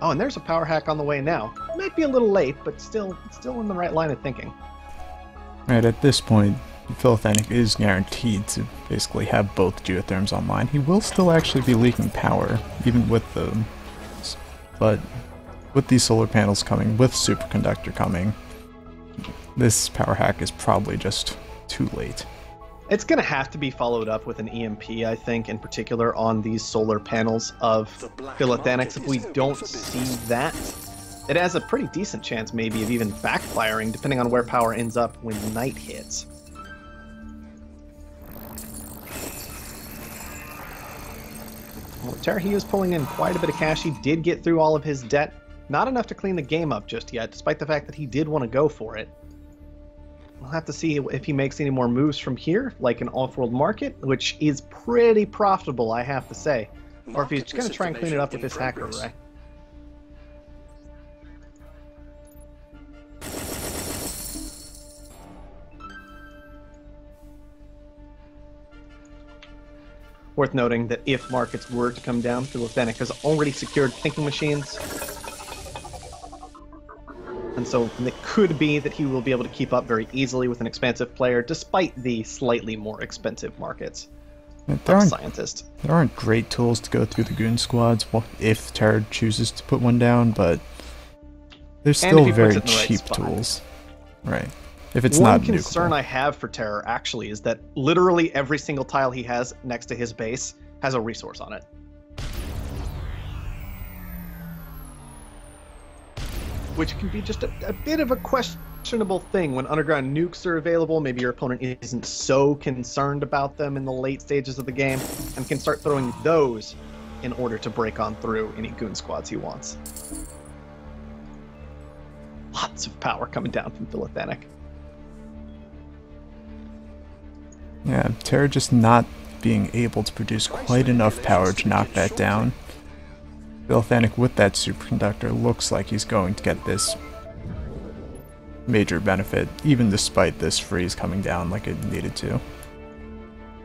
A: Oh, and there's a power hack on the way now. Might be a little late, but still in the right line of thinking.
E: Right, at this point, Philothanic is guaranteed to basically have both geotherms online. He will still actually be leaking power, even with them. But with these solar panels coming, with superconductor coming, this power hack is probably just too late.
A: It's going to have to be followed up with an EMP, I think, in particular on these solar panels of Philothanics. If we don't see that, it has a pretty decent chance maybe of even backfiring, depending on where power ends up when night hits. Well, Terra, he was pulling in quite a bit of cash. He did get through all of his debt. Not enough to clean the game up just yet, despite the fact that he did want to go for it. We'll have to see if he makes any more moves from here, like an off-world market, which is pretty profitable, I have to say. Or if he's just going to try and clean it up with this hacker array. Worth noting that if markets were to come down, Philothanic has already secured thinking machines. And so it could be that he will be able to keep up very easily with an expansive player, despite the slightly more expensive markets. Scientist.
E: There aren't great tools to go through the goon squads if Terra chooses to put one down, but there's still very cheap tools. Right. If it's not nukeable.
A: One concern I have for Terror, actually, is that literally every single tile he has next to his base has a resource on it. Which can be just a bit of a questionable thing when underground nukes are available. Maybe your opponent isn't so concerned about them in the late stages of the game and can start throwing those in order to break on through any goon squads he wants. Lots of power coming down from Philothanic.
E: Yeah, Terra just not being able to produce quite enough power to knock that down. Philothanic with that superconductor looks like he's going to get this major benefit, even despite this freeze coming down like it needed to.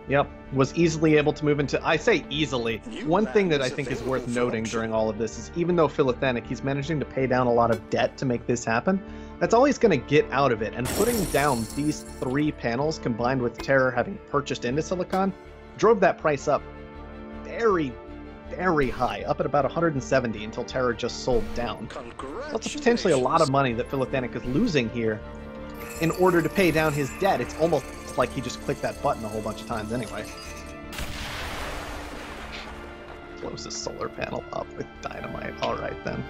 A: Yep, was easily able to move into... I say easily. One thing that I think is worth noting during all of this is even though Philothanic, he's managing to pay down a lot of debt to make this happen, that's all he's going to get out of it. And putting down these 3 panels combined with Terror having purchased into Silicon drove that price up very, very high, up at about 170 until Terror just sold down. That's potentially a lot of money that Philothanic is losing here in order to pay down his debt. It's almost like he just clicked that button a whole bunch of times anyway. Close this solar panel up with dynamite. Alright then.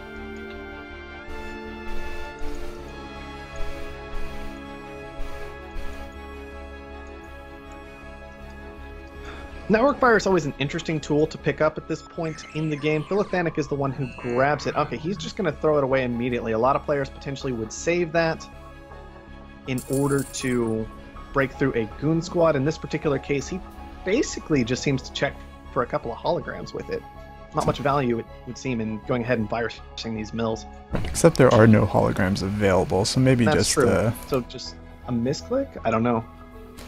A: Network Fire is always an interesting tool to pick up at this point in the game. Philothanic is the one who grabs it. Okay, he's just going to throw it away immediately. A lot of players potentially would save that in order to break through a goon squad. In this particular case, he basically just seems to check for a couple of holograms with it. Not much value, it would seem, in going ahead and virusing these mills.
E: Except there are no holograms available, so maybe
A: That's
E: just...
A: true. So just a misclick? I don't know.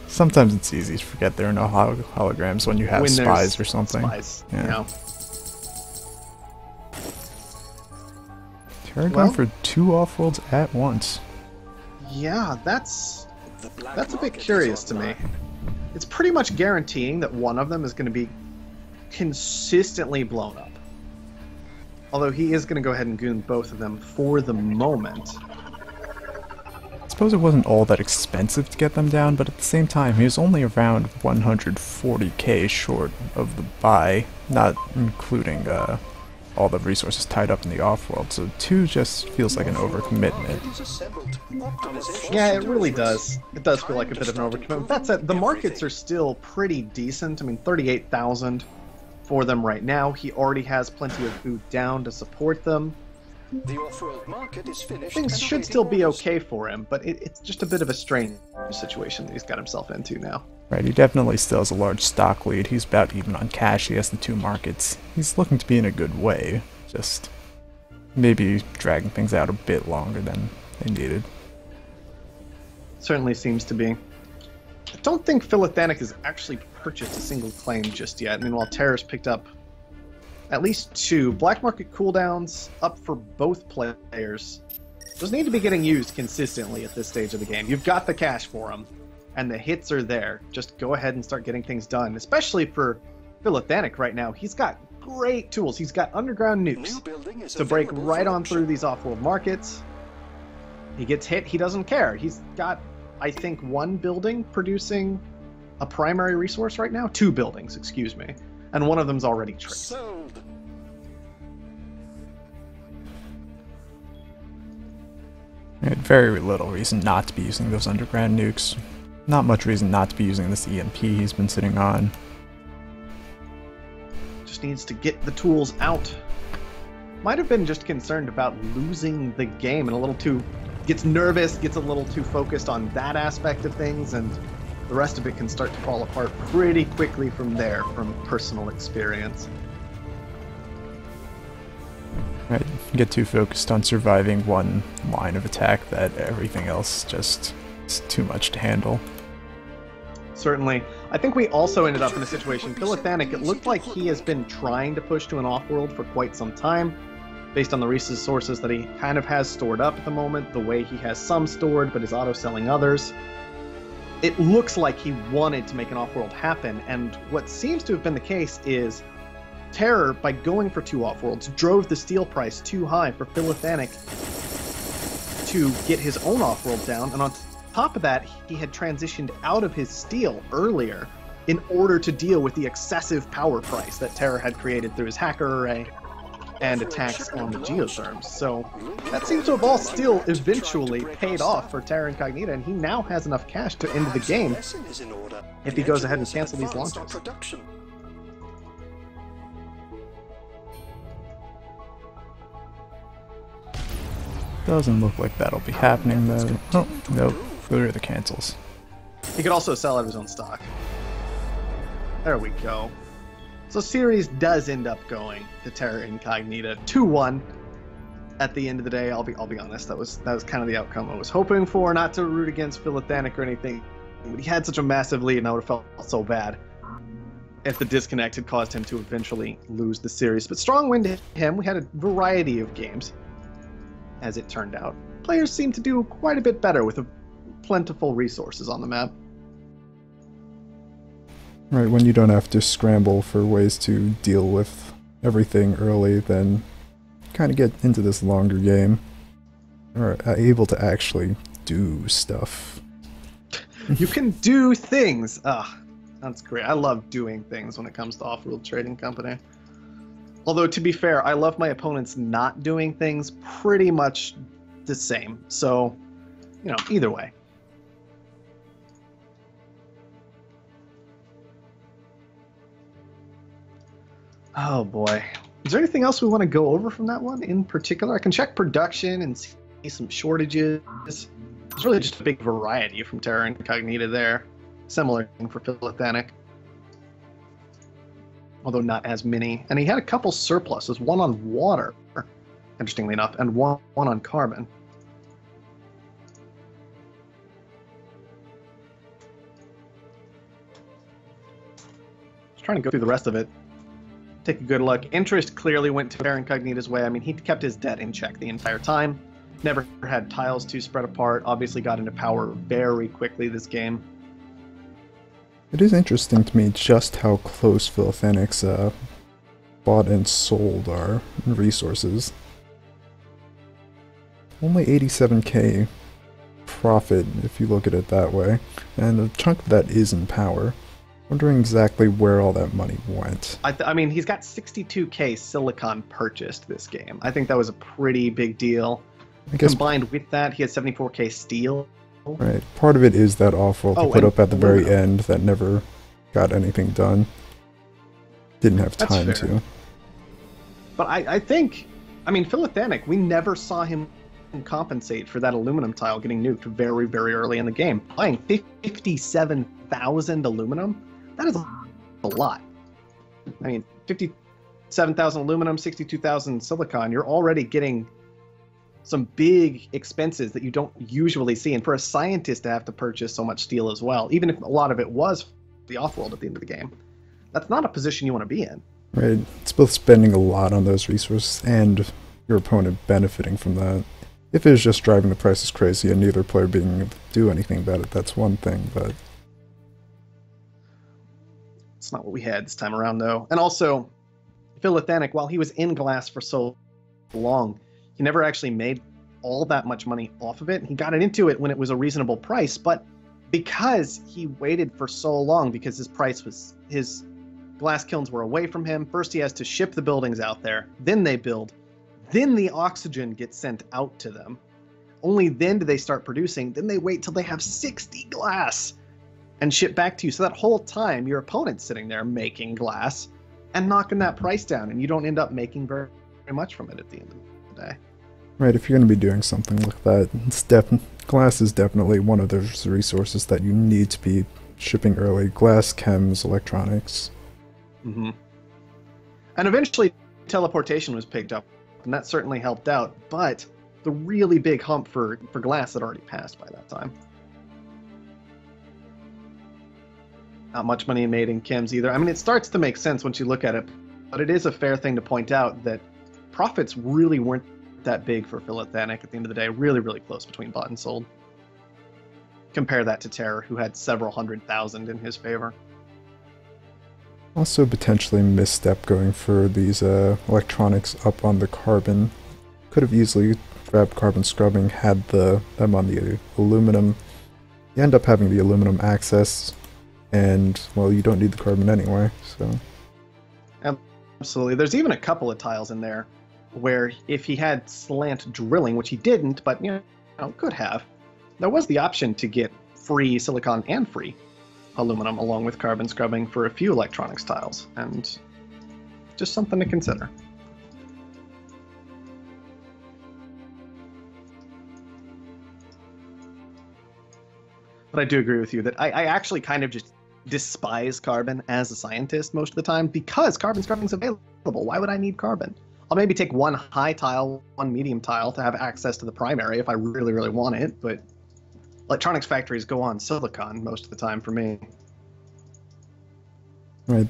E: Sometimes it's easy to forget there are no holograms when you have spies or something.
A: Spies,
E: yeah.
A: You know.
E: Terra going for 2 off-worlds at once.
A: Yeah, that's a bit curious to me. It's pretty much guaranteeing that one of them is going to be consistently blown up. Although he is going to go ahead and goon both of them for the moment.
E: I suppose it wasn't all that expensive to get them down, but at the same time, he was only around 140k short of the buy, not including all the resources tied up in the off-world, so 2 just feels like an overcommitment.
A: Yeah, it really does. It does feel like a bit of an overcommitment. That said, the markets are still pretty decent. I mean, 38,000 for them right now. He already has plenty of food down to support them.
C: The off-world market is finished.
A: Things should still be okay for him, but it's just a bit of a strange situation that he's got himself into now.
E: Right, he definitely still has a large stock lead. He's about even on cash. He has the 2 markets. He's looking to be in a good way. Just maybe dragging things out a bit longer than they needed.
A: Certainly seems to be. I don't think Philothanic has actually purchased a single claim just yet. Meanwhile, Terror's picked up at least 2. Black market cooldowns up for both players. Those need to be getting used consistently at this stage of the game. You've got the cash for them, and the hits are there. Just go ahead and start getting things done, especially for Philothanic right now. He's got great tools. He's got underground nukes to break right on through these off-world markets. He gets hit, he doesn't care. He's got, I think, 1 building producing a primary resource right now. 2 buildings, excuse me. And one of them's already traced.
C: Sold.
E: Very little reason not to be using those underground nukes. Not much reason not to be using this EMP he's been sitting on.
A: Just needs to get the tools out. Might have been just concerned about losing the game and a little too... Gets nervous, gets a little too focused on that aspect of things, and the rest of it can start to fall apart pretty quickly from there, from personal experience.
E: Right, get too focused on surviving one line of attack that everything else just is too much to handle.
A: Certainly. I think we also ended up in a situation, Philothanic, it looked like he has been trying to push to an off-world for quite some time, based on the resources that he kind of has stored up at the moment, the way he has some stored but is auto-selling others. It looks like he wanted to make an off-world happen, and what seems to have been the case is Terror, by going for 2 off-worlds, drove the steel price too high for Philothanic to get his own off-world down, and on top of that, he had transitioned out of his steel earlier in order to deal with the excessive power price that Terror had created through his hacker array and attacks on the geotherms. So that seems to have all still eventually paid off for Terror Incognita, and he now has enough cash to end the game if he goes ahead and cancels these launches.
E: Doesn't look like that'll be happening though. Oh, nope. Those are the cancels.
A: He could also sell out of his own stock. There we go. So series does end up going to Terra Incognita 2-1. At the end of the day, I'll be honest, that was kind of the outcome I was hoping for. Not to root against Philothanic or anything, but he had such a massive lead, and I would have felt so bad if the disconnect had caused him to eventually lose the series. But strong win to him. We had a variety of games, as it turned out. Players seem to do quite a bit better with plentiful resources on the map.
B: Right, when you don't have to scramble for ways to deal with everything early, then kind of get into this longer game. Or able to actually do stuff.
A: You can do things! That's great. I love doing things when it comes to Off-World Trading Company. Although, to be fair, I love my opponents not doing things pretty much the same. So, you know, either way. Oh boy. Is there anything else we want to go over from that one in particular? I can check production and see some shortages. There's really just a big variety from Terra Incognita there. Similar thing for Philothanic. Although not as many. And he had a couple surpluses, one on water, interestingly enough, and one on carbon. Just trying to go through the rest of it. Take a good look. Interest clearly went to Terra Incognita's way. I mean, he kept his debt in check the entire time. Never had tiles too spread apart. Obviously got into power very quickly this game.
B: It is interesting to me just how close Philothanic's bought and sold are in resources. Only 87k profit if you look at it that way, and a chunk of that is in power. Wondering exactly where all that money went.
A: I mean, he's got 62k silicon purchased this game. I think that was a pretty big deal. I guess combined with that, he had 74k steel.
B: Right. Part of it is that awful to put up at the very end that never got anything done. Didn't have time to.
A: But I think, I mean, Philothanic, we never saw him compensate for that aluminum tile getting nuked very, very early in the game. Buying 57,000 aluminum, that is a lot. I mean, 7,000 aluminum, 62,000 silicon, you're already getting some big expenses that you don't usually see. And for a scientist to have to purchase so much steel as well, even if a lot of it was the off-world at the end of the game, that's not a position you want to be in.
B: Right. It's both spending a lot on those resources and your opponent benefiting from that. If it was just driving the prices crazy and neither player being able to do anything about it, that's one thing, but...
A: It's not what we had this time around, though. And also, Philothanic, while he was in glass for so long, he never actually made all that much money off of it. He got into it when it was a reasonable price, but because he waited for so long, because his glass kilns were away from him, first he has to ship the buildings out there, then they build, then the oxygen gets sent out to them. Only then do they start producing, then they wait till they have 60 glass and ship back to you. So that whole time, your opponent's sitting there making glass and knocking that price down, and you don't end up making very much from it at the end of the day.
B: Right, if you're going to be doing something like that, glass is definitely one of those resources that you need to be shipping early. Glass, chems, electronics.
A: Mm-hmm. And eventually, teleportation was picked up, and that certainly helped out, but the really big hump for glass had already passed by that time. Not much money made in chems either. I mean, it starts to make sense once you look at it, but it is a fair thing to point out that profits really weren't that big for Philothanic at the end of the day. Really, really close between bought and sold. Compare that to Terror, who had several 100,000 in his favor.
B: Also potentially misstep going for these electronics up on the carbon. Could have easily grabbed carbon scrubbing, had them on the aluminum. You end up having the aluminum access, and, well, you don't need the carbon anyway, so...
A: Absolutely. There's even a couple of tiles in there where if he had slant drilling, which he didn't, but, you know, could have, there was the option to get free silicon and free aluminum along with carbon scrubbing for a few electronics tiles, and just something to consider. But I do agree with you that I actually kind of just despise carbon as a scientist most of the time because carbon scrubbing is available. Why would I need carbon? I'll maybe take one high tile, one medium tile to have access to the primary if I really, really want it, but electronics factories go on silicon most of the time for me.
B: Right.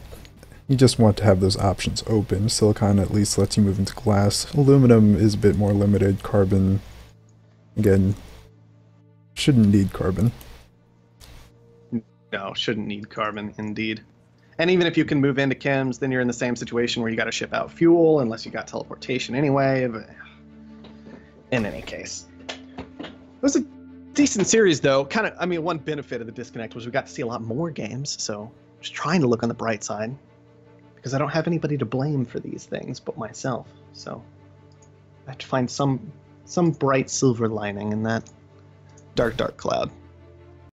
B: You just want to have those options open. Silicon at least lets you move into glass. Aluminum is a bit more limited. Carbon, again, shouldn't need carbon.
A: No, shouldn't need carbon, indeed. And even if you can move into chems, then you're in the same situation where you got to ship out fuel, unless you got teleportation anyway. But in any case, it was a decent series, though. Kind of, I mean, one benefit of the disconnect was we got to see a lot more games. So just trying to look on the bright side, because I don't have anybody to blame for these things but myself. So I have to find some bright silver lining in that dark, dark cloud.